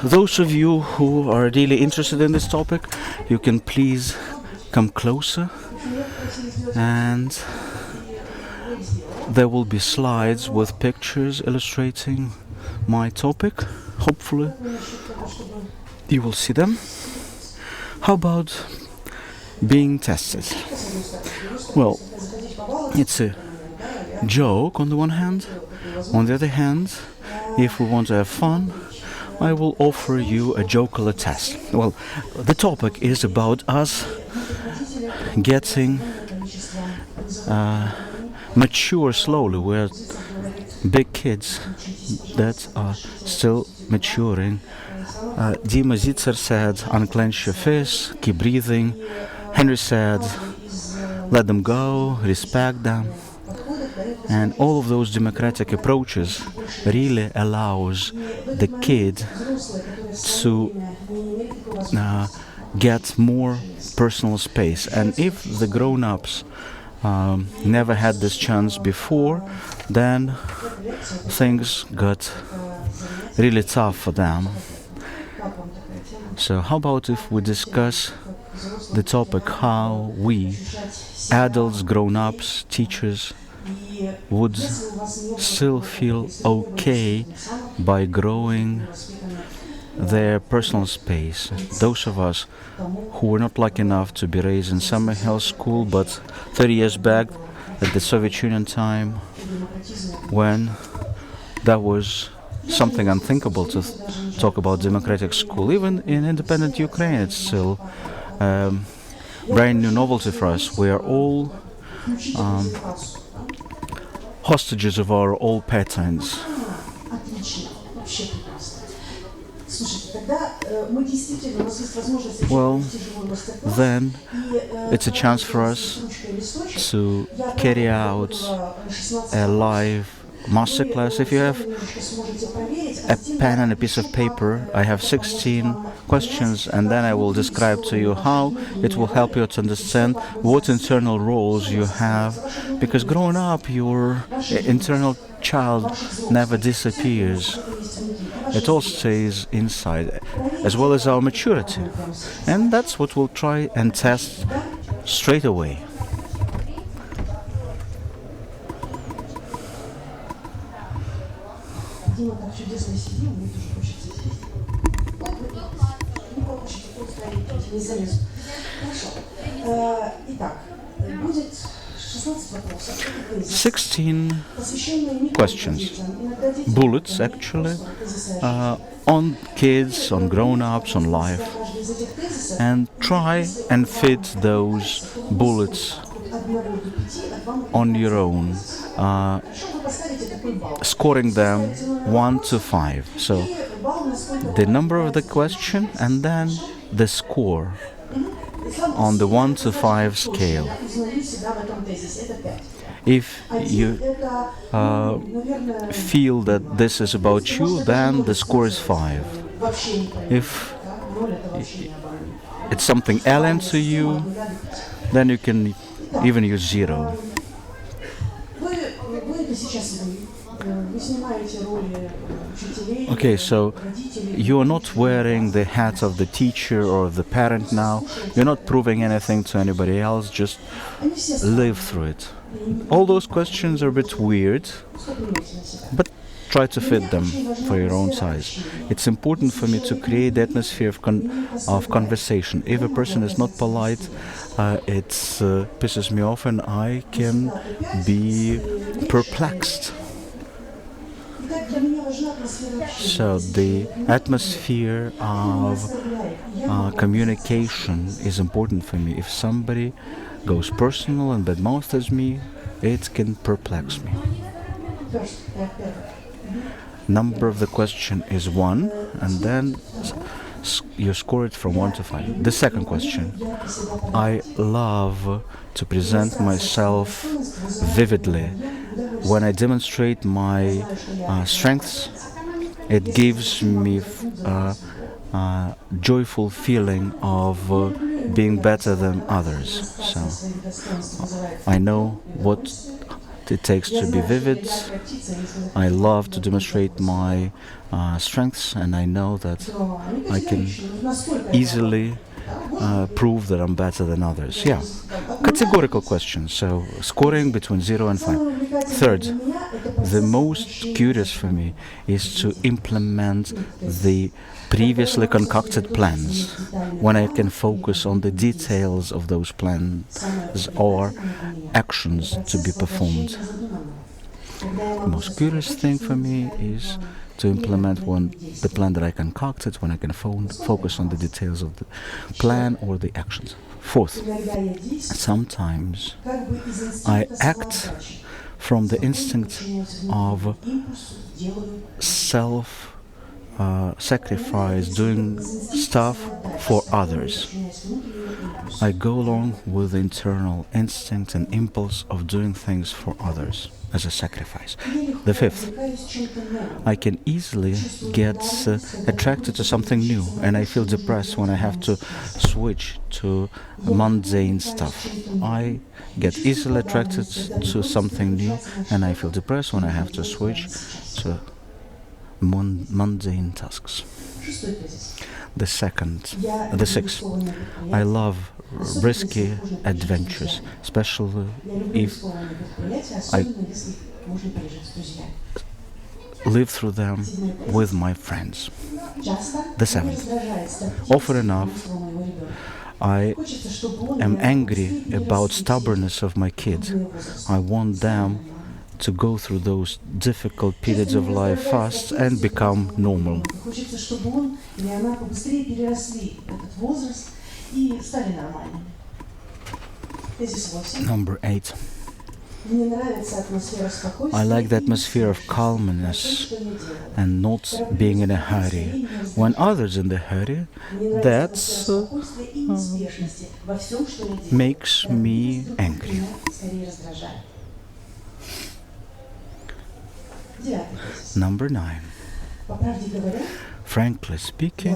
Those of you who are really interested in this topic, you can please come closer, and there will be slides with pictures illustrating my topic. Hopefully you will see them. How about being tested? Well, it's a joke on the one hand. On the other hand, if we want to have fun, I will offer you a jocular test. Well, the topic is about us getting mature slowly. We're big kids that are still maturing. Dima Zitzer said, unclench your fists, keep breathing. Henry said, let them go, respect them. And all of those democratic approaches really allows the kid to get more personal space. And if the grown-ups never had this chance before, then things got really tough for them. So how about if we discuss the topic how we, adults, grown-ups, teachers, would still feel okay by growing their personal space. Those of us who were not lucky enough to be raised in Summerhill School, but 30 years back at the Soviet Union time, when that was something unthinkable to talk about democratic school. Even in independent Ukraine, it's still brand new novelty for us. We are all hostages of our old patterns. Well, then it's a chance for us to carry out a live masterclass. If you have a pen and a piece of paper, I have 16 questions, and then I will describe to you how it will help you to understand what internal roles you have, because growing up, your internal child never disappears. It all stays inside, as well as our maturity. And that's what we'll try and test straight away. Итак, будет 16 questions, bullets actually, on kids, on grown-ups, on life, and try and fit those bullets on your own, scoring them 1 to 5. So the number of the question and then the score on the 1 to 5 scale. If you feel that this is about you, then the score is 5. If it's something alien to you, then you can even use 0. Okay, so you are not wearing the hat of the teacher or the parent now. You're not proving anything to anybody else, just live through it. All those questions are a bit weird, but try to fit them for your own size. It's important for me to create the atmosphere of conversation. If a person is not polite, it pisses me off and I can be perplexed. So the atmosphere of communication is important for me. If somebody goes personal and badmouths me, it can perplex me. Number of the question is 1, and then you score it from 1 to 5. The second question. I love to present myself vividly. When I demonstrate my strengths, it gives me a joyful feeling of being better than others. So I know what it takes to be vivid. I love to demonstrate my strengths, and I know that I can easily prove that I'm better than others. Yeah, categorical questions. So scoring between 0 and 5. Third, the most curious for me is to implement the previously concocted plans when I can focus on the details of those plans or actions to be performed. The most curious thing for me is to implement the plan that I concocted when I can focus on the details of the plan or the actions. Fourth, sometimes I act from the instinct of self-sacrifice, doing stuff for others. I go along with the internal instinct and impulse of doing things for others as a sacrifice. The fifth, I can easily get attracted to something new, and I feel depressed when I have to switch to mundane stuff. I get easily attracted to something new, and I feel depressed when I have to switch to mundane tasks. The sixth, I love risky adventures, especially if I live through them with my friends. The seventh, often enough, I am angry about stubbornness of my kids. I want them to go through those difficult periods of life fast and become normal. Number 8. I like the atmosphere of calmness and not being in a hurry. When others in the hurry, that makes me angry. Number 9. Frankly speaking,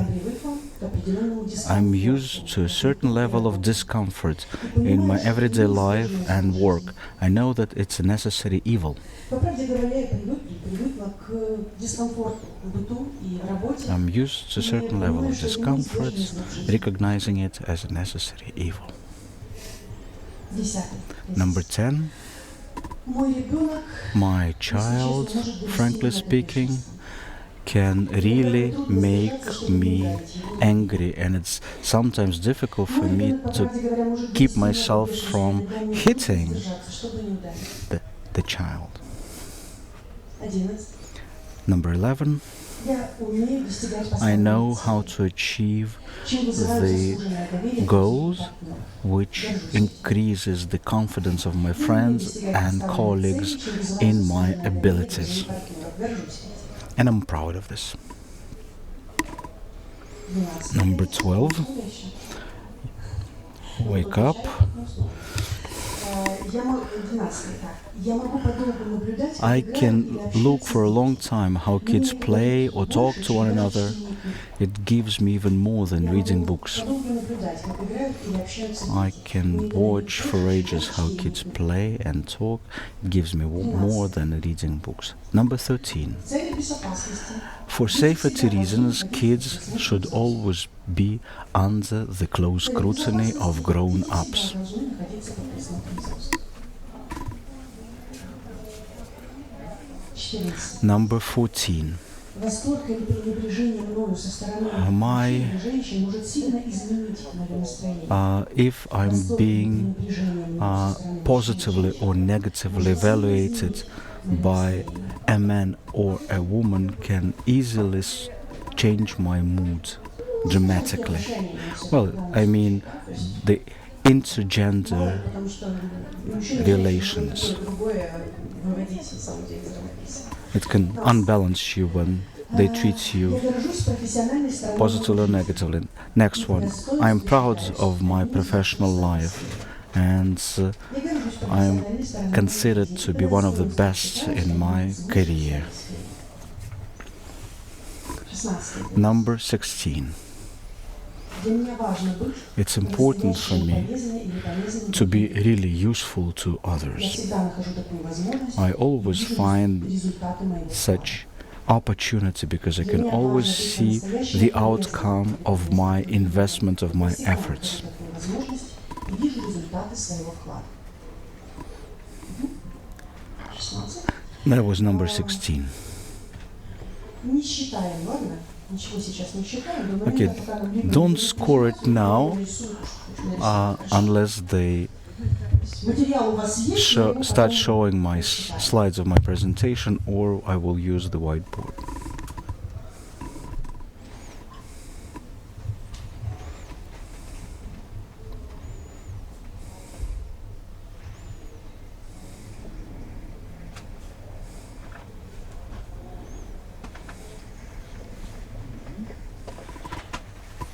I'm used to a certain level of discomfort in my everyday life and work. I know that it's a necessary evil. I'm used to a certain level of discomfort, recognizing it as a necessary evil. Number 10. My child, frankly speaking, can really make me angry, and it's sometimes difficult for me to keep myself from hitting the child. Number 11. I know how to achieve the goals, which increases the confidence of my friends and colleagues in my abilities. And I'm proud of this. Number 12. Wake up. I can look for a long time how kids play or talk to one another. It gives me even more than reading books. I can watch for ages how kids play and talk. It gives me more than reading books. Number 13. For safety reasons, kids should always be under the close scrutiny of grown-ups. Number 14. If I'm being positively or negatively evaluated by a man or a woman, can easily change my mood dramatically. Well, I mean the intergender relations. It can unbalance you when they treat you positively or negatively. Next one. I'm proud of my professional life, and I'm considered to be one of the best in my career. Number 16. Для меня важно быть It's important for по-настоящему me полезной или полезным to be другим. really useful to Я others. всегда нахожу такую возможность I и always вижу find результаты моего вклада. such opportunity because I Для can меня always важно быть see по-настоящему the полезным outcome и of my полезным другим. investment, of Я my всегда нахожу efforts. такую возможность и вижу результаты своего вклада. 16. That was number 16. Не считаем, ладно? Ничего сейчас не считаем. До Okay, момента, пока нам либо don't не score it now нарисуем, что нарисовать. unless they Материал у вас есть, но ему start потом showing my считаем. slides of my presentation, or I will use the whiteboard.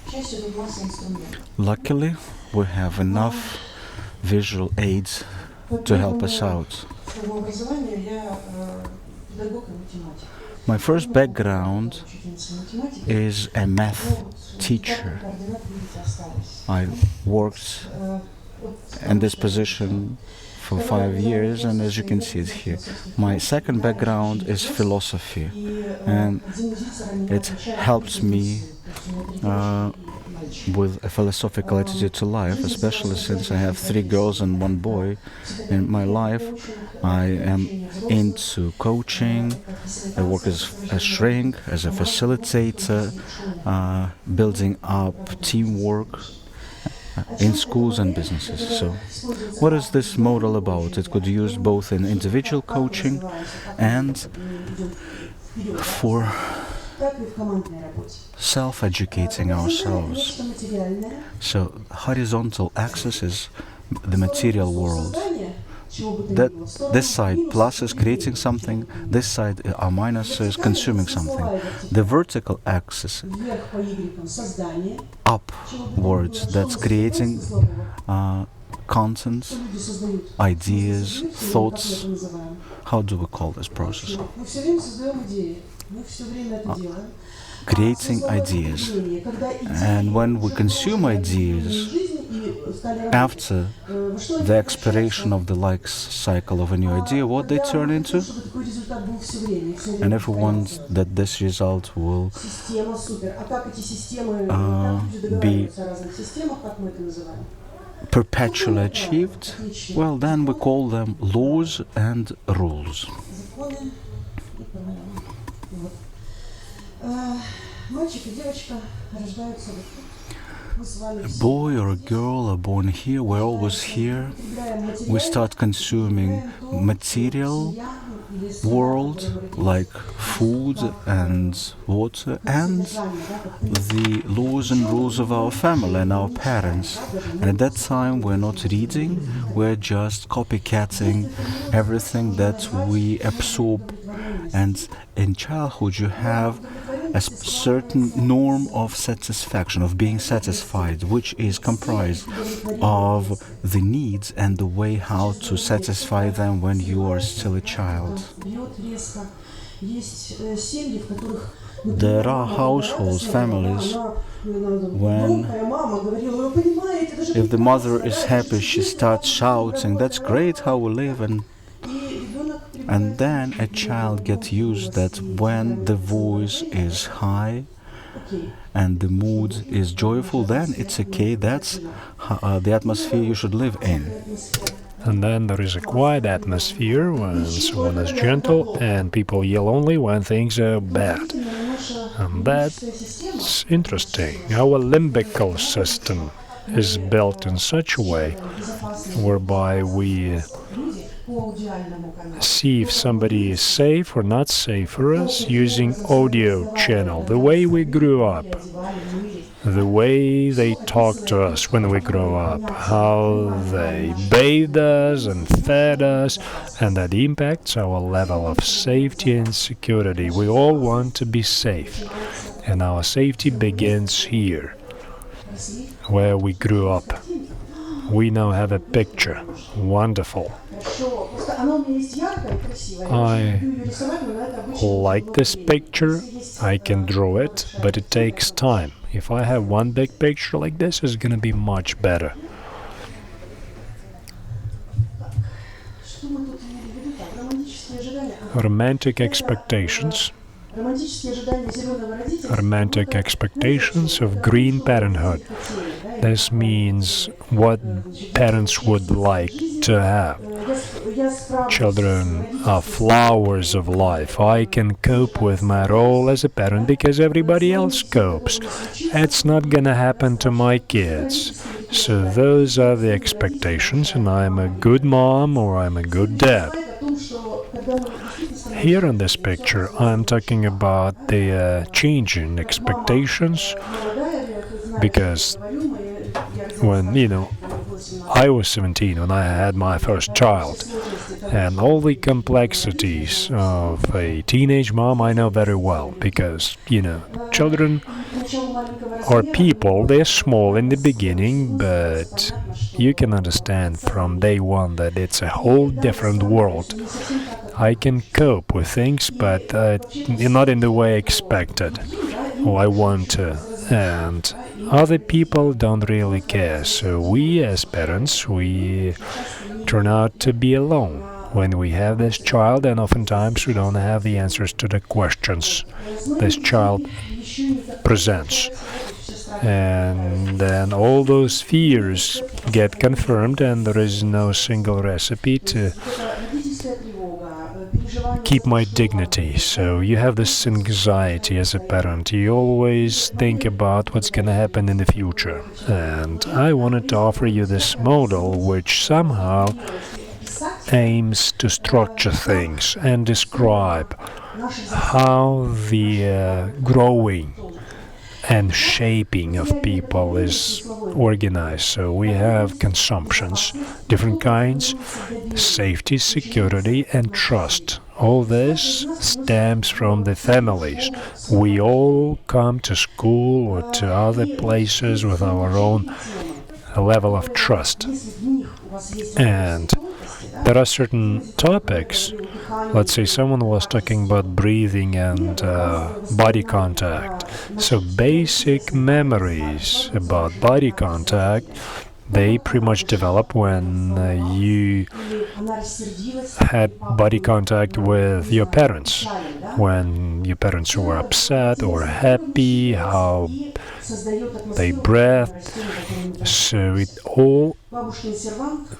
К счастью, тут масса инструментов. Luckily, we have enough visual aids to help us out. По своему образованию я педагог и математик. My first background Учительница математики. is a math Но вот teacher. координат, видите, остались. I worked Вот in this position for 5 years, and as you can see it here, my second background is philosophy, and it helps me with a philosophical attitude to life, especially since I have 3 girls and 1 boy in my life. I am into coaching. I work as a shrink, as a facilitator, building up teamwork in schools and businesses. So, what is this model about? It could be used both in individual coaching and for self-educating ourselves. So, horizontal axis is the material world. That this side plus is creating something, this side minus is consuming something. The vertical axis upwards, that's creating contents, ideas, thoughts. How do we call this process? Creating ideas. And when we consume ideas, after the expiration of the life cycle of a new idea, what they turn into? And if we want that this result will be perpetually achieved, well, then we call them laws and rules. A boy or a girl are born here, we're always here. We start consuming material world like food and water and the laws and rules of our family and our parents. And at that time we're not reading, we're just copycatting everything that we absorb. And in childhood you have a certain norm of satisfaction, of being satisfied, which is comprised of the needs and the way how to satisfy them when you are still a child. There are households, families, when if the mother is happy, she starts shouting, "That's great how we live," and then a child gets used that when the voice is high and the mood is joyful, then it's okay, that's the atmosphere you should live in. And then there is a quiet atmosphere when someone is gentle and people yell only when things are bad. And that's interesting. Our limbical system is built in such a way whereby we see if somebody is safe or not safe for us using audio channel, the way we grew up, the way they talk to us when we grow up, how they bathed us and fed us, and that impacts our level of safety and security. We all want to be safe, and our safety begins here, where we grew up. We now have a picture. Wonderful. I like this picture. I can draw it, but it takes time. If I have one big picture like this, it's gonna be much better. Что мы тут имели в виду? Так, романтические ожидания. Romantic expectations. Романтические ожидания зеленого родительства. Romantic expectations of green parenthood. This means what parents would like to have. Children are flowers of life. I can cope with my role as a parent because everybody else copes. It's not gonna happen to my kids. So those are the expectations, and I'm a good mom or I'm a good dad. Here in this picture, I'm talking about the change in expectations, because when, I was 17 when I had my first child, and all the complexities of a teenage mom I know very well, because, children are people, they're small in the beginning, but you can understand from day one that it's a whole different world. I can cope with things, but not in the way expected or I want to. And other people don't really care. So we as parents, we turn out to be alone when we have this child, and oftentimes we don't have the answers to the questions this child presents. And then all those fears get confirmed, and there is no single recipe to keep my dignity. So you have this anxiety as a parent. You always think about what's going to happen in the future. And I wanted to offer you this model which somehow aims to structure things and describe how the growing and shaping of people is organized. So we have consumptions, different kinds, safety, security, and trust. All this stems from the families. We all come to school or to other places with our own level of trust. And there are certain topics. Let's say someone was talking about breathing and body contact. So basic memories about body contact, they pretty much develop when you had body contact with your parents. When your parents were upset or happy, how they breathed. So it all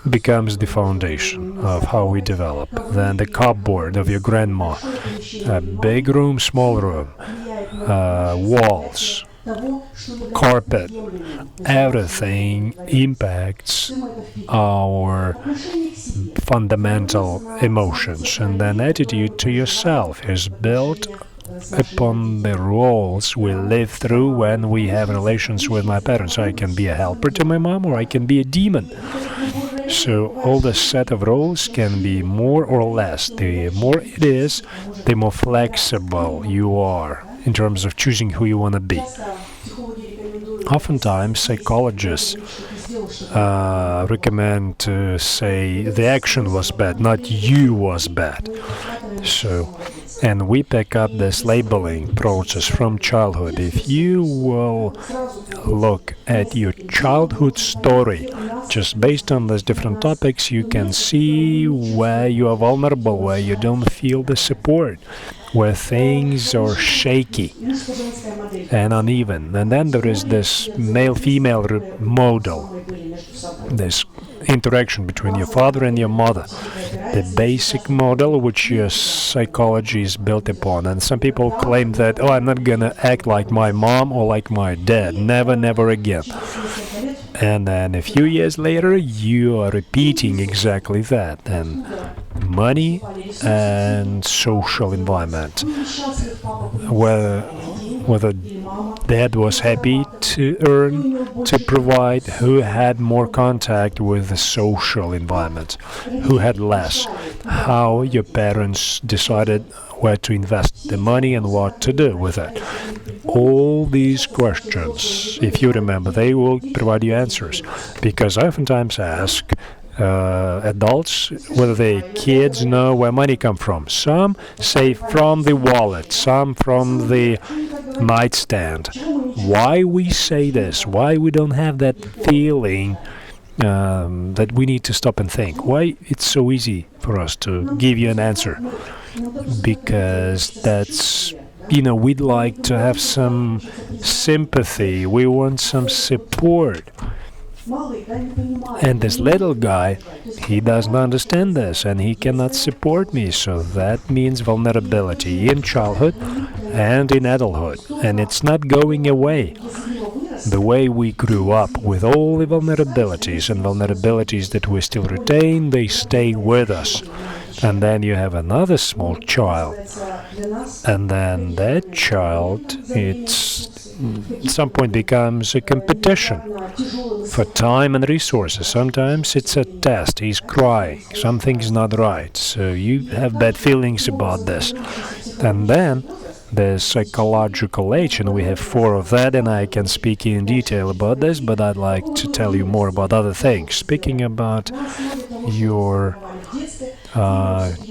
becomes the foundation of how we develop. Then the cupboard of your grandma, a big room, small room, walls, carpet, everything impacts our fundamental emotions. And then attitude to yourself is built upon the roles we live through when we have relations with my parents. I can be a helper to my mom, or I can be a demon. So all the set of roles can be more or less. The more it is, the more flexible you are in terms of choosing who you want to be. Oftentimes, psychologists recommend to say the action was bad, not you was bad. So, and we pick up this labeling process from childhood. If you will look at your childhood story, just based on these different topics, you can see where you are vulnerable, where you don't feel the support, where things are shaky and uneven. And then there is this male-female model, this interaction between your father and your mother, the basic model which your psychology is built upon. And some people claim that, I'm not gonna act like my mom or like my dad, never again. And then a few years later, you are repeating exactly that. And money and social environment, whether dad was happy to earn, to provide, who had more contact with the social environment, who had less, how your parents decided where to invest the money and what to do with it. All these questions, if you remember, they will provide you answers. Because I oftentimes ask adults whether their kids know where money comes from. Some say from the wallet, some from the nightstand. Why we say this? Why we don't have that feeling that we need to stop and think? Why it's so easy for us to give you an answer? Because that's, we'd like to have some sympathy. We want some support. And this little guy, he doesn't understand this and he cannot support me. So that means vulnerability in childhood and in adulthood. And it's not going away. The way we grew up with all the vulnerabilities and vulnerabilities that we still retain, they stay with us. And then you have another small child. And then that child, at some point becomes a competition for time and resources. Sometimes it's a test. He's crying. Something's not right. So you have bad feelings about this. And then the psychological age, and we have 4 of that, and I can speak in detail about this, but I'd like to tell you more about other things. Speaking about your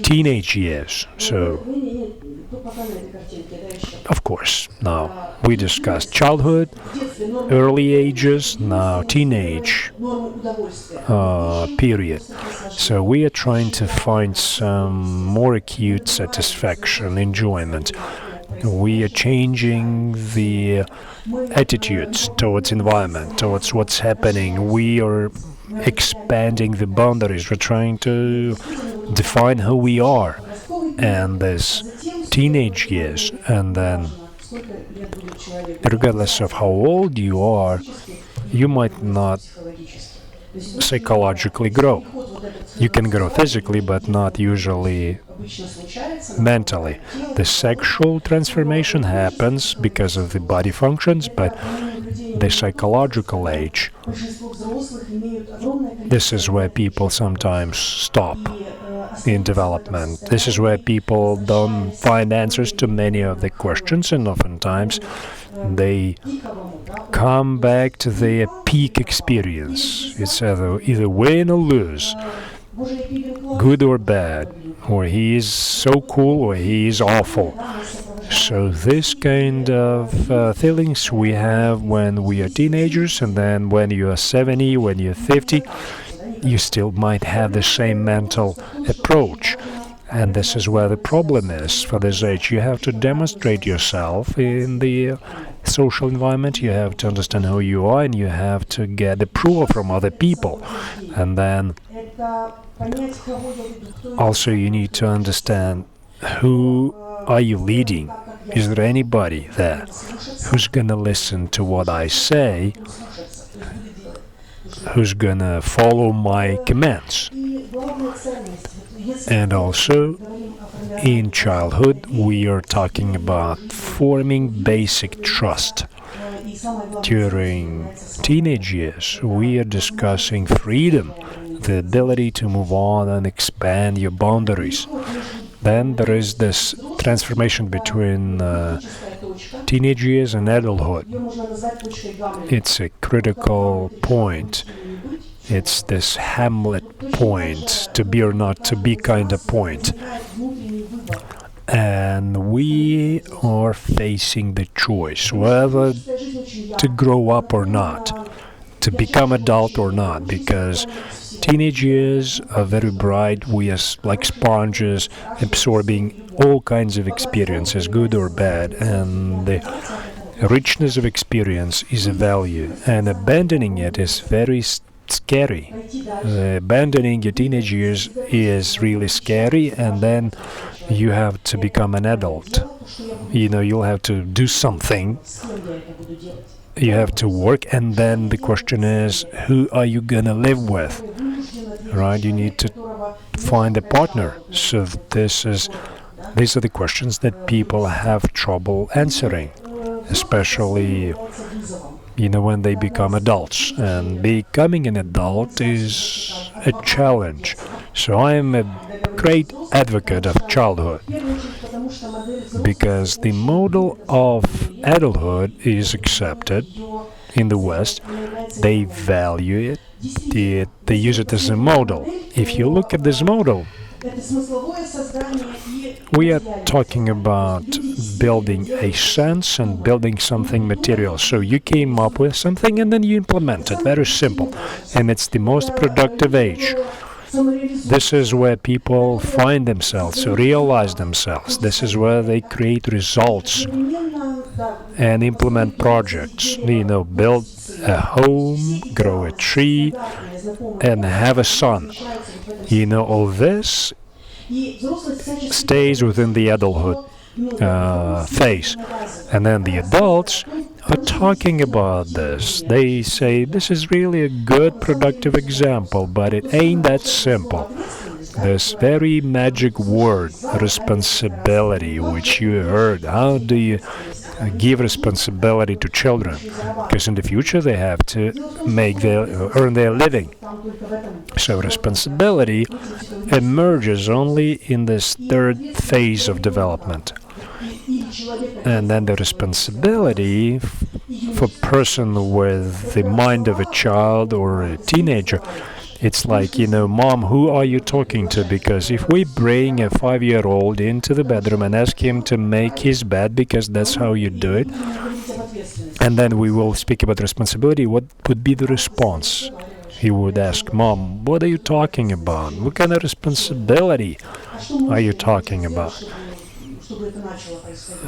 teenage years. So, of course, now we discussed childhood, early ages, now teenage period. So we are trying to find some more acute satisfaction, enjoyment. We are changing the attitudes towards environment, towards what's happening. We are expanding the boundaries. We're trying to define who we are. And this teenage years, and then regardless of how old you are, you might not psychologically grow. You can grow physically, but not usually mentally. The sexual transformation happens because of the body functions, but the psychological age, this is where people sometimes stop in development. This is where people don't find answers to many of the questions, and oftentimes they come back to their peak experience. It's either win or lose, good or bad, or he is so cool or he is awful. So this kind of feelings we have when we are teenagers, and then when you are 70, when you're 50, you still might have the same mental approach. And this is where the problem is for this age. You have to demonstrate yourself in the social environment, you have to understand who you are, and you have to get approval from other people. And then also you need to understand, who are you leading? Is there anybody there who's going to listen to what I say, who's going to follow my commands? And also, in childhood, we are talking about forming basic trust. During teenage years, we are discussing freedom, the ability to move on and expand your boundaries. Then there is this transformation between teenage years and adulthood. It's a critical point. It's this Hamlet point, to be or not to be kind of point. And we are facing the choice whether to grow up or not, to become adult or not, because teenage years are very bright. We are like sponges, absorbing all kinds of experiences, good or bad, and the richness of experience is a value, and abandoning it is very scary. Abandoning your teenage years is really scary, and then you have to become an adult. You'll have to do something. You have to work, and then the question is, who are you gonna live with? Right? You need to find a partner. So these are the questions that people have trouble answering, especially when they become adults. And becoming an adult is a challenge. So I am a great advocate of childhood, because the model of adulthood is accepted in the West. They value it. They use it as a model. If you look at this model, we are talking about building a sense and building something material. So you came up with something and then you implement it. Very simple. And it's the most productive age. This is where people find themselves, realize themselves. This is where they create results and implement projects. Build a home, grow a tree, and have a son. All this stays within the adulthood phase. And then the adults are talking about this. They say, this is really a good, productive example, but it ain't that simple. This very magic word, responsibility, which you heard. How do you give responsibility to children? Because in the future they have to earn their living. So responsibility emerges only in this third phase of development. And then the responsibility for a person with the mind of a child or a teenager, it's like, Mom, who are you talking to? Because if we bring a 5-year-old into the bedroom and ask him to make his bed, because that's how you do it, and then we will speak about responsibility, what would be the response? He would ask, Mom, what are you talking about? What kind of responsibility are you talking about?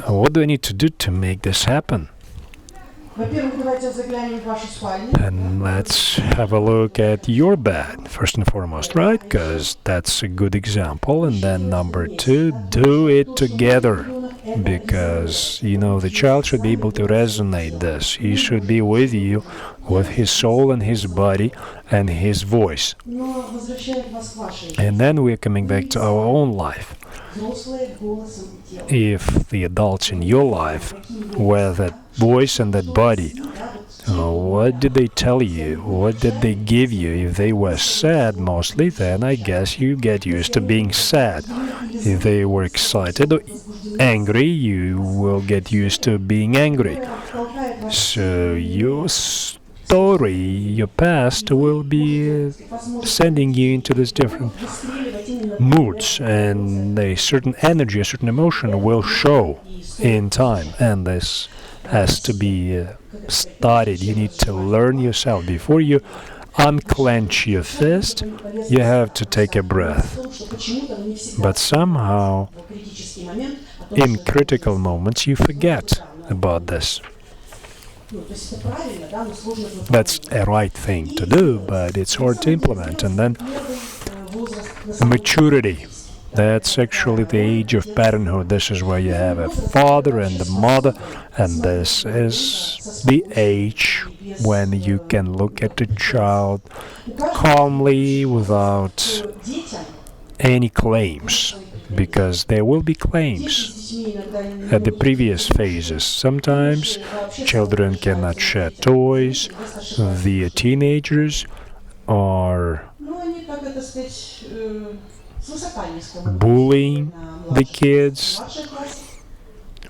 What do I need to do to make this happen? And let's have a look at your bed, first and foremost, right? Because that's a good example. And then number 2, do it together. Because, the child should be able to resonate this. He should be with you, with his soul and his body and his voice. And then we're coming back to our own life. If the adults in your life were that voice and that body, what did they tell you? What did they give you? If they were sad mostly, then I guess you get used to being sad. If they were excited or angry, you will get used to being angry. So your story, your past, will be sending you into these different moods, and a certain energy, a certain emotion will show in time. And this has to be started. You need to learn yourself. Before you unclench your fist, you have to take a breath. But somehow, in critical moments, you forget about this. That's a right thing to do, but it's hard to implement. And then maturity. That's actually the age of parenthood. This is where you have a father and a mother, and this is the age when you can look at the child calmly without any claims, because there will be claims at the previous phases. Sometimes children cannot share toys. The teenagers are bullying the kids.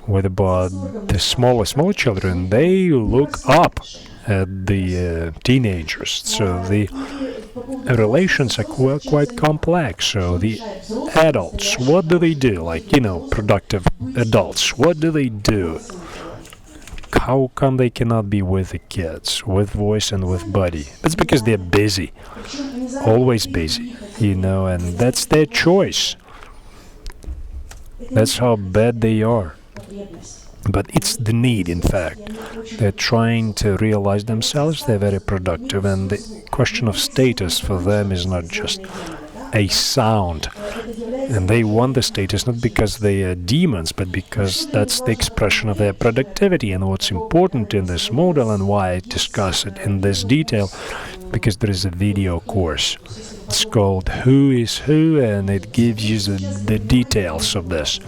What about the smaller children? They look up at the teenagers. So the relations are quite complex. So the adults, what do they do? Productive adults, what do they do? How come they cannot be with the kids, with voice and with body? That's because they're busy, always busy, and that's their choice. That's how bad they are. But it's the need, in fact. They're trying to realize themselves, they're very productive, and the question of status for them is not just a sound. And they want the status not because they are demons, but because that's the expression of their productivity. And what's important in this model, and why I discuss it in this detail, because there is a video course. It's called Who is Who, and it gives you the details of this.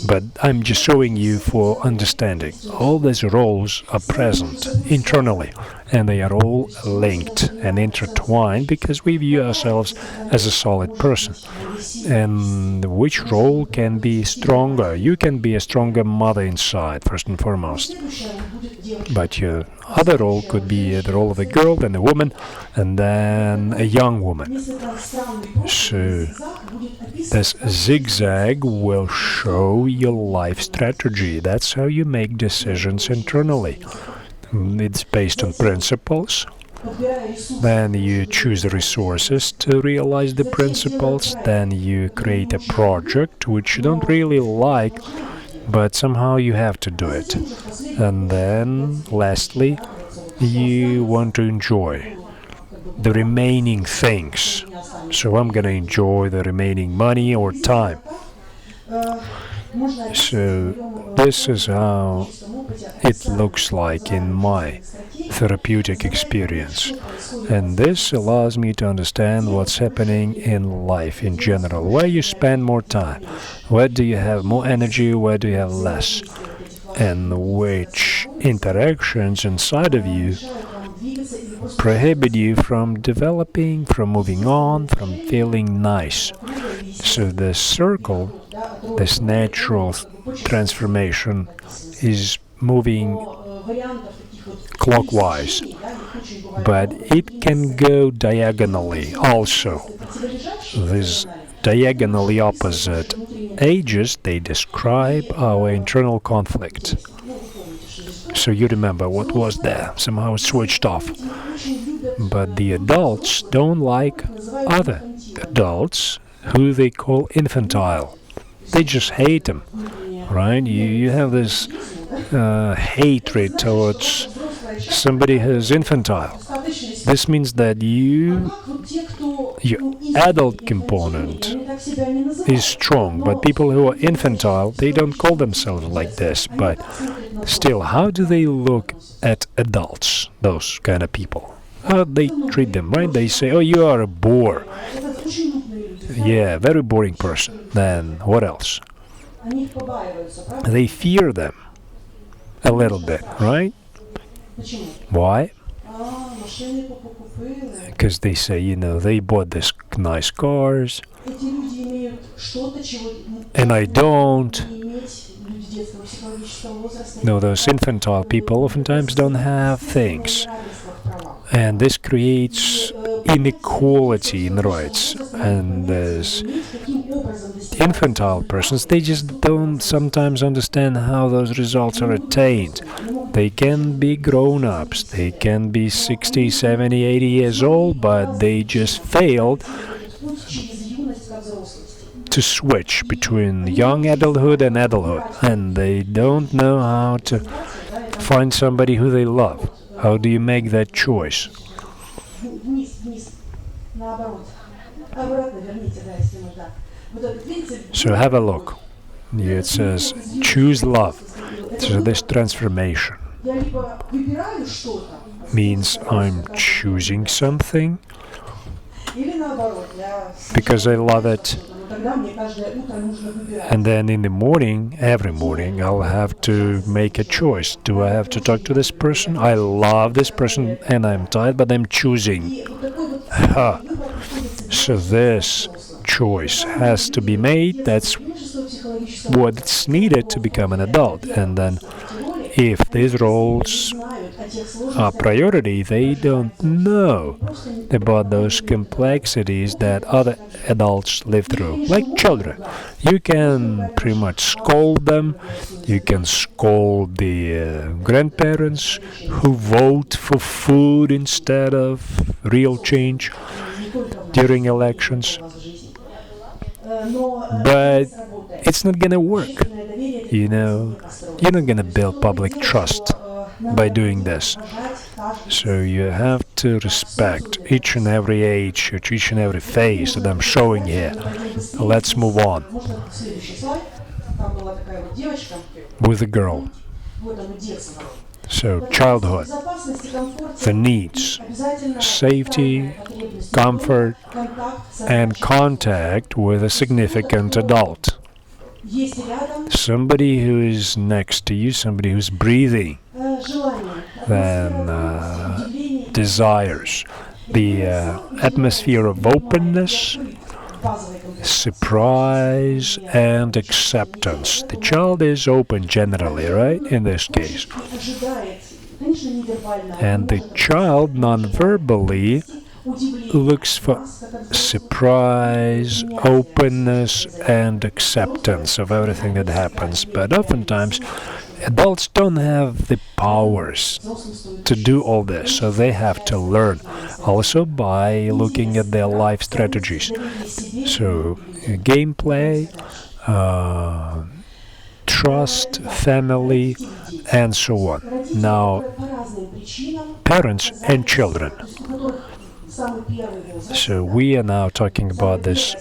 But I'm just showing you for understanding. All these roles are present internally, and they are all linked and intertwined because we view ourselves as a solid person. And which role can be stronger? You can be a stronger mother inside, first and foremost. But your other role could be the role of a girl, then a woman, and then a young woman. So this zigzag will show your life strategy. That's how you make decisions internally. It's based on principles. Then you choose the resources to realize the principles. Then you create a project which you don't really like, but somehow you have to do it. And then, lastly, you want to enjoy the remaining things. So I'm going to enjoy the remaining money or time. So this is how it looks like in my therapeutic experience. And this allows me to understand what's happening in life in general. Where you spend more time, where do you have more energy, where do you have less, and which interactions inside of you prohibit you from developing, from moving on, from feeling nice. So the circle, this natural transformation, is moving clockwise, but it can go diagonally also. These diagonally opposite edges, they describe our internal conflict. So you remember what was there, somehow switched off. But the adults don't like other adults who they call infantile. They just hate them, right? You have this hatred towards somebody who's infantile. This means that your adult component is strong, but people who are infantile, they don't call themselves like this. But still, how do they look at adults, those kind of people? How they treat them, right? They say, oh, you are a bore. Yeah, very boring person. Then what else? They fear them a little bit, right? Why? Because they say, they bought this nice cars, and I don't. No, those infantile people oftentimes don't have things. And this creates inequality in rights. And there's infantile persons, they just don't sometimes understand how those results are attained. They can be grown-ups, they can be 60, 70, 80 years old, but they just failed to switch between young adulthood and adulthood. And they don't know how to find somebody who they love. How do you make that choice? So have a look. Here it says, choose love. So this transformation means I'm choosing something because I love it. And then in the morning, every morning, I'll have to make a choice. Do I have to talk to this person? I love this person and I'm tired, but I'm choosing. So this choice has to be made. That's what's needed to become an adult. And then if these roles are priority, they don't know about those complexities that other adults live through, like children. You can pretty much scold them. You can scold the grandparents who vote for food instead of real change during elections. But it's not going to work. You're not going to build public trust by doing this. So you have to respect each and every age, each and every phase that I'm showing here. Let's move on with the girl. So childhood, the needs, safety, comfort, and contact with a significant adult. Somebody who is next to you, somebody who's breathing. Then desires, the atmosphere of openness, surprise, and acceptance. The child is open generally, right, in this case. And the child non-verbally looks for surprise, openness, and acceptance of everything that happens. But oftentimes, adults don't have the powers to do all this, so they have to learn also by looking at their life strategies. So, gameplay, trust, family, and so on. Now, parents and children. So we are now talking about this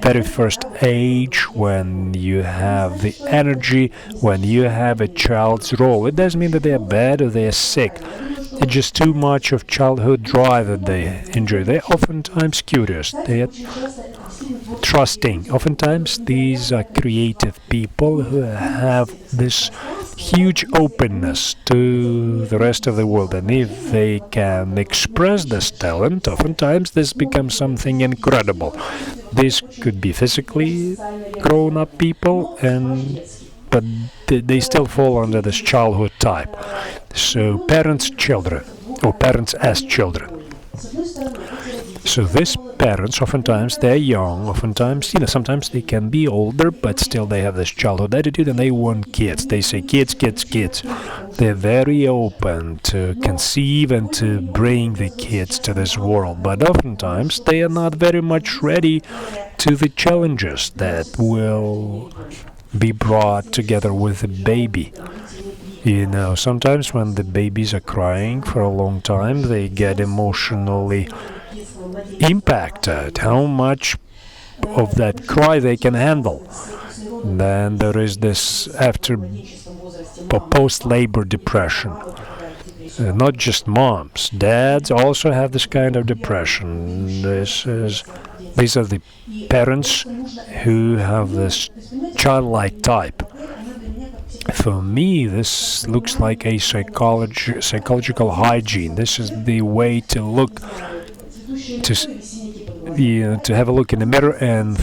very first age when you have the energy, when you have a child's role. It doesn't mean that they are bad or they are sick. It's just too much of childhood drive that they enjoy. They're oftentimes curious. They are trusting. Oftentimes these are creative people who have this huge openness to the rest of the world, and if they can express this talent, oftentimes this becomes something incredible. This could be physically grown-up people, but they still fall under this childhood type. So parents, children, or parents as children. So these parents, oftentimes they're young, oftentimes, sometimes they can be older, but still they have this childhood attitude and they want kids. They say kids, kids, kids. They're very open to conceive and to bring the kids to this world, but oftentimes they are not very much ready to the challenges that will be brought together with the baby. Sometimes when the babies are crying for a long time, they get emotionally impacted, how much of that cry they can handle. Then there is this post-labor depression. Not just moms, dads also have this kind of depression. These are the parents who have this childlike type. For me, this looks like a psychological hygiene. This is the way to look, to have a look in the mirror and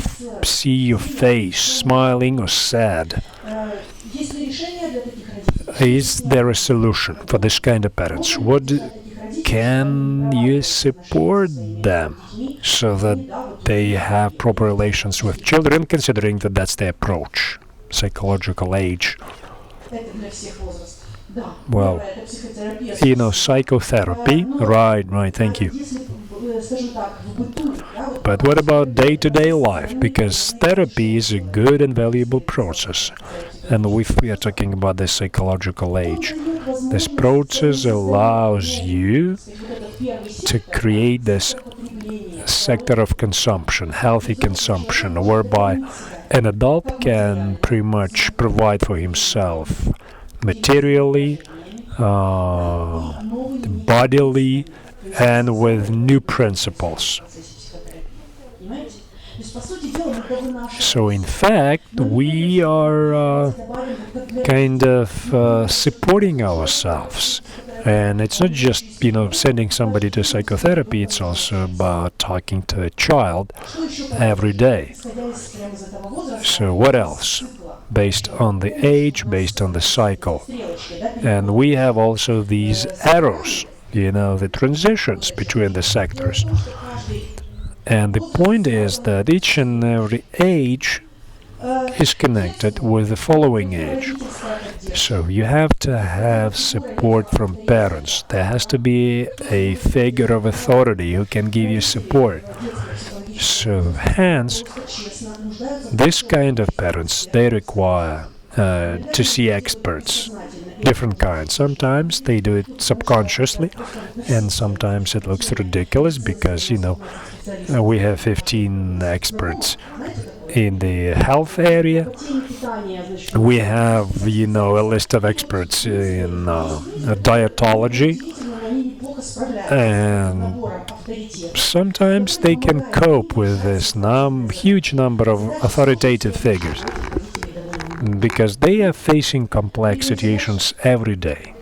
see your face smiling or sad. Is there a solution for this kind of parents? Can you support them so that they have proper relations with children, considering that that's the approach, psychological age? Well, psychotherapy, right, thank you. But what about day-to-day life? Because therapy is a good and valuable process. And if we are talking about the psychological age, this process allows you to create this sector of consumption, healthy consumption, whereby an adult can pretty much provide for himself materially, bodily, and with new principles. So in fact, we are kind of supporting ourselves. And it's not just, sending somebody to psychotherapy, it's also about talking to a child every day. So what else? Based on the age, based on the cycle. And we have also these arrows, the transitions between the sectors. And the point is that each and every age is connected with the following age. So you have to have support from parents. There has to be a figure of authority who can give you support. So hence, this kind of parents, they require to see experts, different kinds. Sometimes they do it subconsciously, and sometimes it looks ridiculous because, we have 15 experts in the health area. We have, a list of experts in dietology, and sometimes they can cope with this huge number of authoritative figures because they are facing complex situations every day.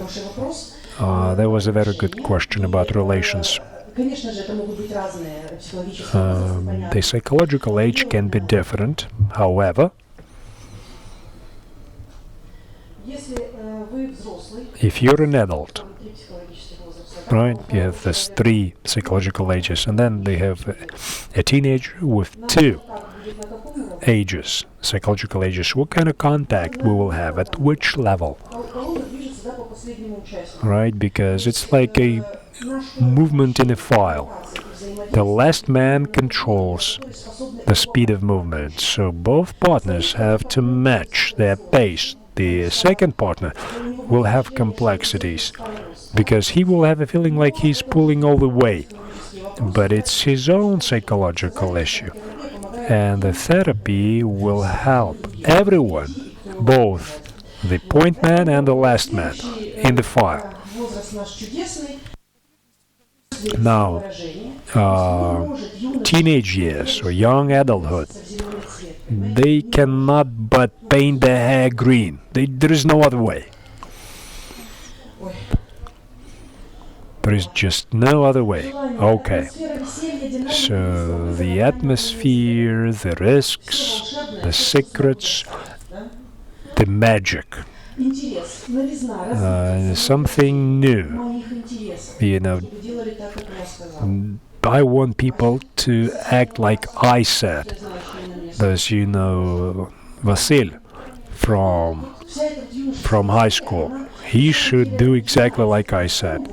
хороший вопрос. That was a very good question about relations. Конечно же, это могут быть разные психологические возрасты, понятно. The psychological age can be different. However, Если вы взрослый, if you're an adult, там три психологических возраста, right, you have these 3 psychological ages, and then they have a teenager with 2 будет на каком уровне? ages, psychological ages. What kind of contact we will have at which level, Колонна движется, да, по последнему участнику. right? Because it's like a Наш movement in a file. The last man controls the speed of movement, so both partners have to match their pace. The second partner will have complexities because he will have a feeling like he's pulling all the way, but it's his own psychological issue. And the therapy will help everyone, both the point man and the last man, in the file. возраст наш чудесный. Now, teenage years or young adulthood, they cannot but paint their hair green. There is no other way. There is just no other way. Okay. So the atmosphere, the risks, the secrets, the magic, Интерес, новизна, something new. моих интересов. You know, Вы делали так, как я сказала. I want people to act like I said. Я знаю, что я на месте. There's, you know, Vasil from Вся эта юноша, from high school. He should do exactly like I said.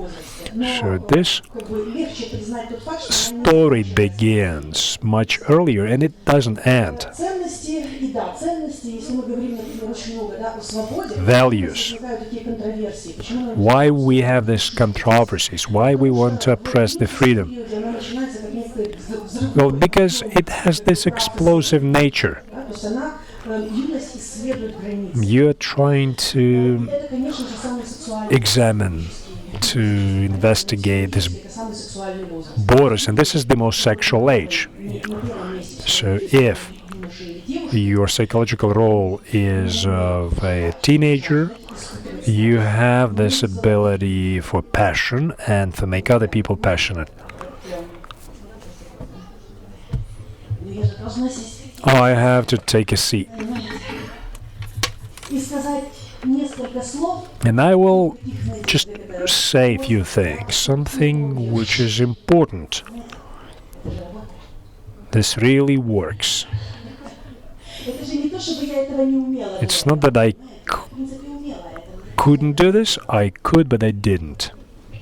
So this как бы легче признать тот факт, что они story begins much earlier and it doesn't end. ценности, и да, ценности, если мы говорим, например, очень много, да, о свободе, Values. возникают такие контроверсии. Почему она Why we have these controversies? Why we want to oppress the freedom? она начинается как некий взрыв, Well, because it has this explosive nature. да, то есть она, юность исследует границы. You're trying to Это, конечно же, самый сексуальный, examine, to investigate this самый сексуальный возраст. borders, and this is the most sexual age. На первом месте So if юноши или девушки, your psychological role is of a teenager, you have this ability for passion and to make other people passionate. ну, я же должна сесть I have to take a seat, и сказать несколько слов, and I will just say a few things, something which is important. This really works. это же не то, чтобы я этого не умела. It's not that I В принципе, умела это. couldn't do this, I could, but I didn't.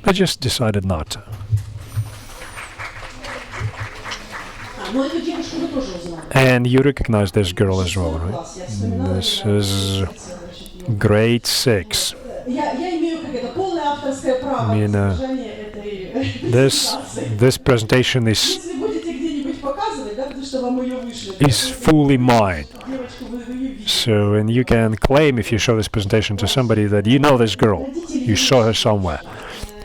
I just decided not to. Но эту девушку вы тоже узнали. And you recognize this girl as well, right? Класс, я вспоминала. This is grade 6. Я имею как это полное авторское право You на know, содержание этой This презентации. this presentation Если будете где-нибудь показывать, да, потому что вам ее вышлют. is fully mine. Девочку вы ее видите. So, and you can claim if you show this presentation to somebody that you know this girl, you saw her somewhere.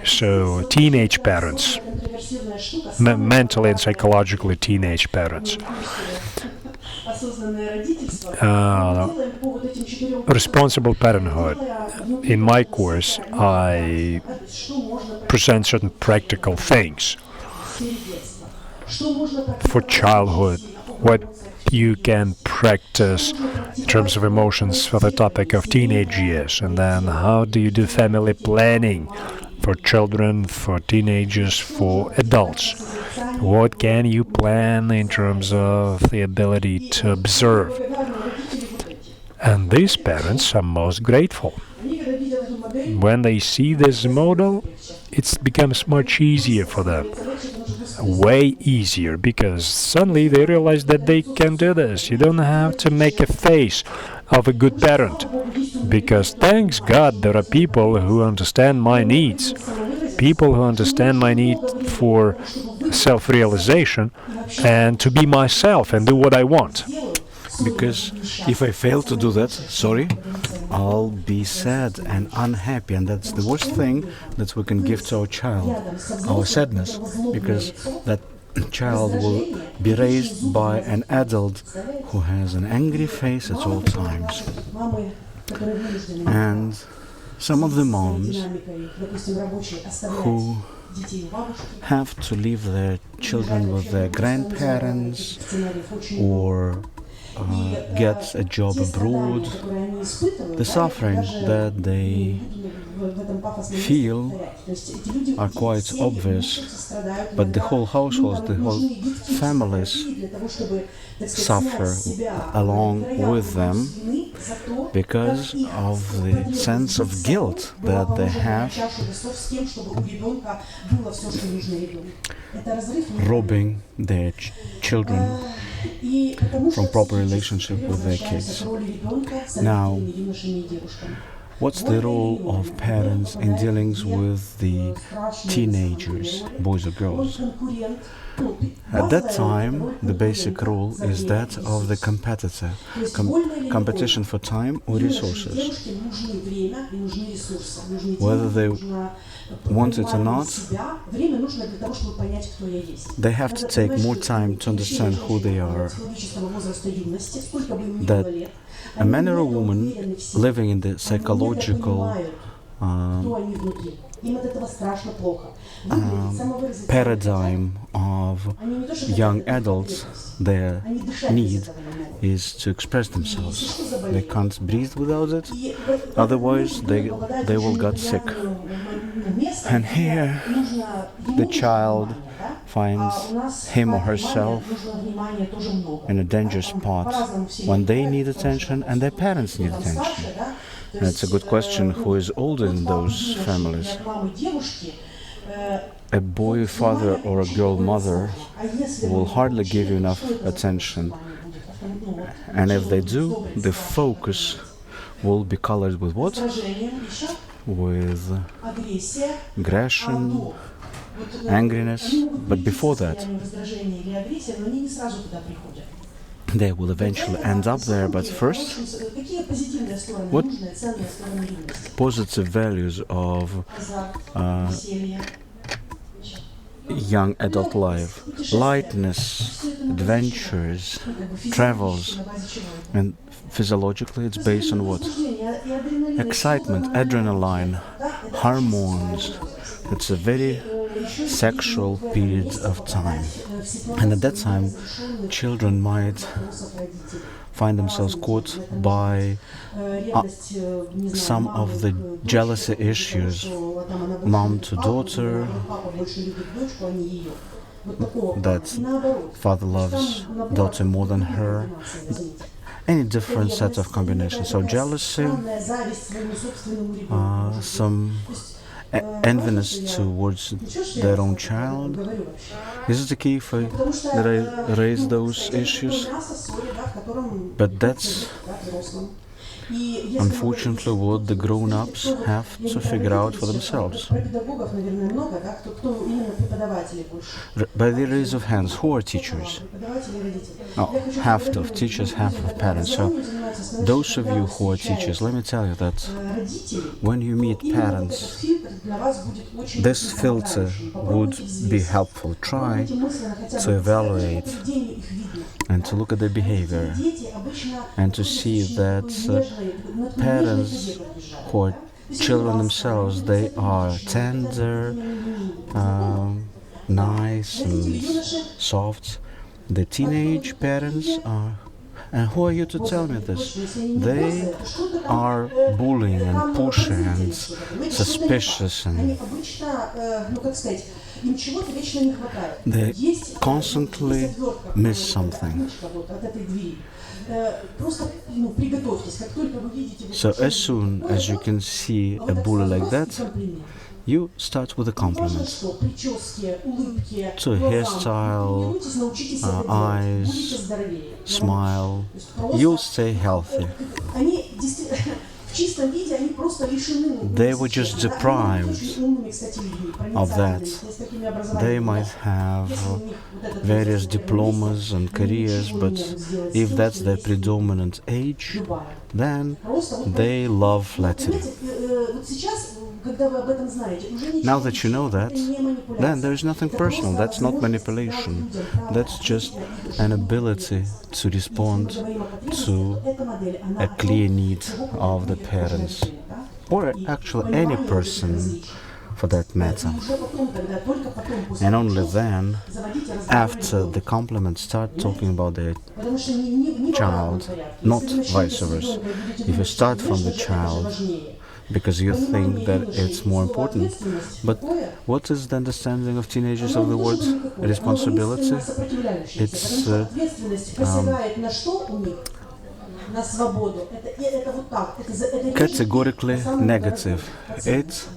So, teenage parents, Контроверсивная штука. mentally and psychologically teenage parents. Осознанное родительство. Uh, Мы делаем по вот этим 4 Responsible parenthood. In my course, I что можно present certain practical things детства. Что можно for childhood, what you can practice in terms of emotions for the topic of teenage years, and then how do you do family planning for children, for teenagers, for adults. What can you plan in terms of the ability to observe? And these parents are most grateful. When they see this model, it becomes much easier for them. Way easier, because suddenly they realize that they can do this. You don't have to make a face of a good parent, because thanks God there are people who understand my needs, people who understand my need for self-realization and to be myself and do what I want. Because if I fail to do that, sorry, I'll be sad and unhappy, and that's the worst thing that we can give to our child, our sadness, because that child will be raised by an adult who has an angry face at all times. And Some of the moms динамикой, допустим, рабочей, оставлять who детей у бабушки. have to leave their children with their grandparents or get a job abroad, the suffering that they feel are quite obvious, but the whole households, the whole families suffer along with them because of the sense of guilt that they have, robbing their children from proper relationship with their kids. Now, what's the role of parents in dealings with the teenagers, boys or girls? At that time, the basic role is that of the competitor, competition for time or resources. Whether they want it or not, they have to take more time to understand who they are. That a man or a woman living in the psychological paradigm of young adults, their need is to express themselves. They can't breathe without it, otherwise they will get sick. And here the child finds him or herself in a dangerous spot when they need attention and their parents need attention. And it's a good question, who is older in those families? A boy father or a girl mother will hardly give you enough attention. And if they do, the focus will be colored with what? With aggression, angriness. But before that, they will eventually end up there. But first, what positive values of young adult life? Lightness, adventures, travels. And physiologically it's based on what? Excitement, adrenaline, hormones. It's a very sexual period of time. And at that time, children might find themselves caught by some of the jealousy issues, mom to daughter, that father loves daughter more than her, any different set of combinations. So jealousy, some enviness towards their own child. Is it the key for that I raise those issues? But that's unfortunately what the grown-ups have to figure out for themselves. By the raise of hands, who are teachers? Oh, half of teachers, half of parents. So those of you who are teachers, let me tell you that when you meet parents, this filter would be helpful. Try to evaluate and to look at their behavior and to see that parents who are children themselves, they are tender, nice and soft. The teenage parents are, and who are you to tell me this? They are bullying and pushing and suspicious, and they constantly miss something. So as soon as you can see a bully like that, you start with a compliment to a hairstyle, eyes, smile. You'll stay healthy. They were just deprived of that. They might have various diplomas and careers, but if that's their predominant age, then they love flattery. Now that you know that, then there is nothing personal. That's not manipulation. That's just an ability to respond to a clear need of the parents. or actually any person for that matter. And only then, after the compliments, start talking about their child, not vice versa. If you start from the child because you think that it's more important, but what is the understanding of teenagers of the word responsibility? It's categorically negative. It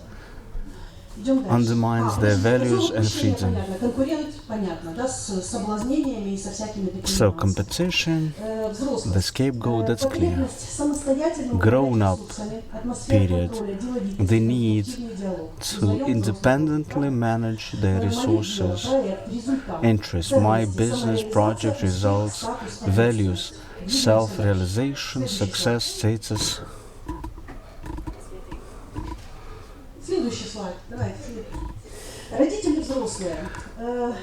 undermines their values and freedom. So competition, the scapegoat, that's clear. Grown-up period, they need to independently manage their resources, interests, my business, project, results, values, self-realization, success, status.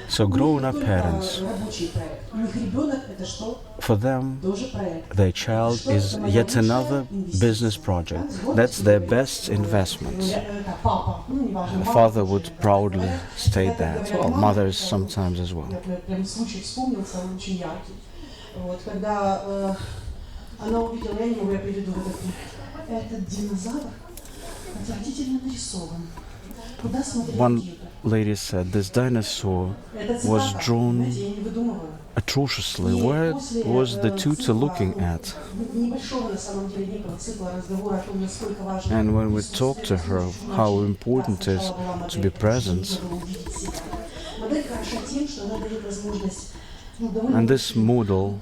So grown-up parents, for them, their child is yet another business project. That's their best investment. The father would proudly state that. Well, mothers sometimes as well. One lady said this dinosaur was drawn atrociously. Where was the tutor looking at? And when we talked to her how important it is to be present, and this model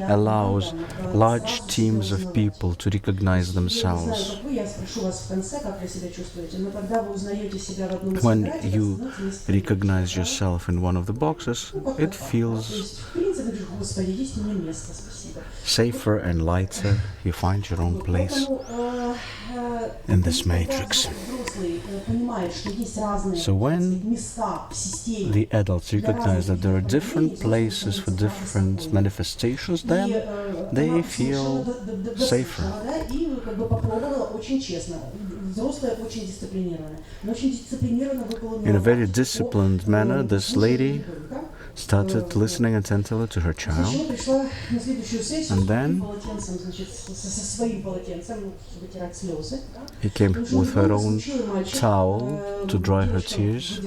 allows large teams of people to recognize themselves. When you recognize yourself in one of the boxes, it feels safer and lighter. You find your own place in this matrix. So when the adults recognize that there are different places for different manifestations, then they feel safer. In a very disciplined manner, this lady started listening attentively to her child, and then he came with her own towel to dry her tears.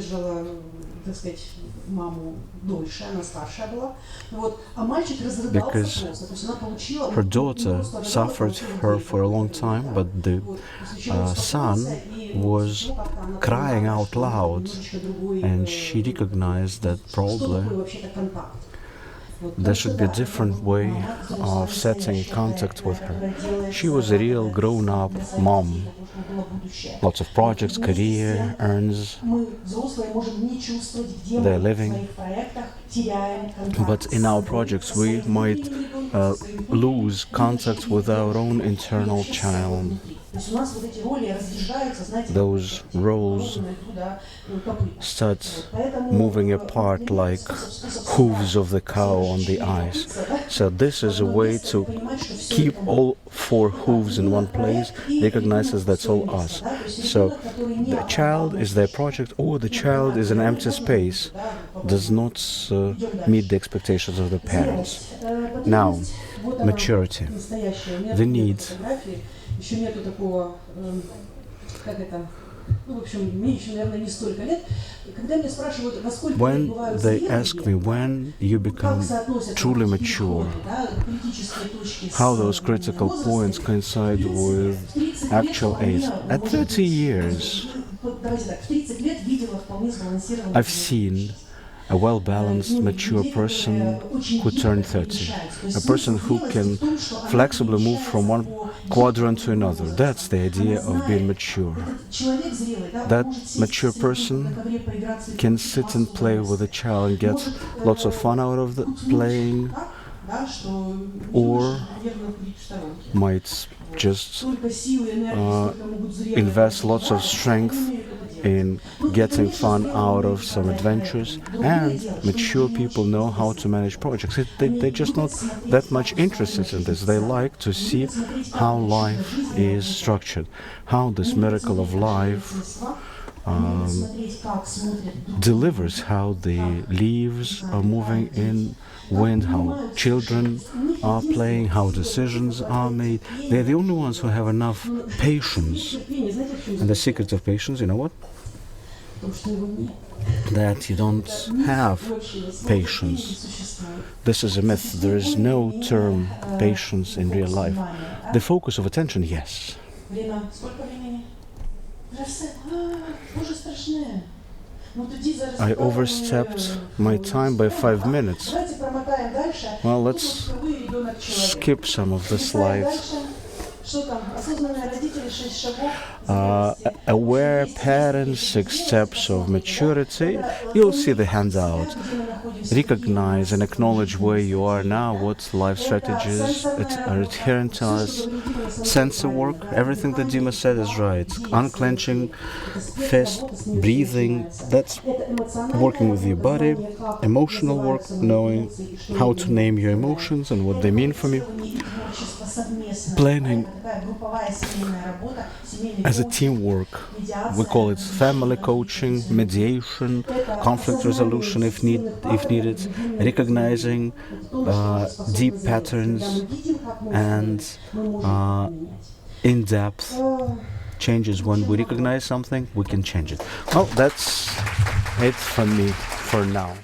Because her daughter suffered her for a long time, but the son was crying out loud, and she recognized that probably there should be a different way of setting contact with her. She was a real grown-up mom. Lots of projects, career, earns, they're living. But in our projects we might lose contact with our own internal child. Those roles start moving apart like hooves of the cow on the ice. So this is a way to keep all four hooves in one place, recognizes that's all us. So the child is their project, or the child is an empty space, does not meet the expectations of the parents. Now, maturity, the need. When they ask me when you become truly mature, how those critical points coincide with actual age. At 30 years, I've seen a well-balanced, mature person who turned 30. A person who can flexibly move from one quadrant to another. That's the idea of being mature. That mature person can sit and play with a child and get lots of fun out of the playing, or might just invest lots of strength in getting fun out of some adventures, and mature people know how to manage projects. They're just not that much interested in this. They like to see how life is structured, how this miracle of life delivers, how the leaves are moving in wind, how children are playing, how decisions are made. They're the only ones who have enough patience. And the secret of patience, you know what? That you don't have patience. This is a myth. There is no term patience in real life. The focus of attention, yes. I overstepped my time by 5 minutes. Well, let's skip some of the slides. Aware parents, 6 steps of maturity. You'll see the handout. Recognize and acknowledge where you are now, what life strategies are adherent to us. Sensor work, everything that Dima said is right. Unclenching, fist, breathing, that's working with your body. Emotional work, knowing how to name your emotions and what they mean for me. Planning as a teamwork. We call it family coaching, mediation, conflict resolution if needed, recognizing deep patterns and in-depth changes. When we recognize something, we can change it. Well, that's it from me for now.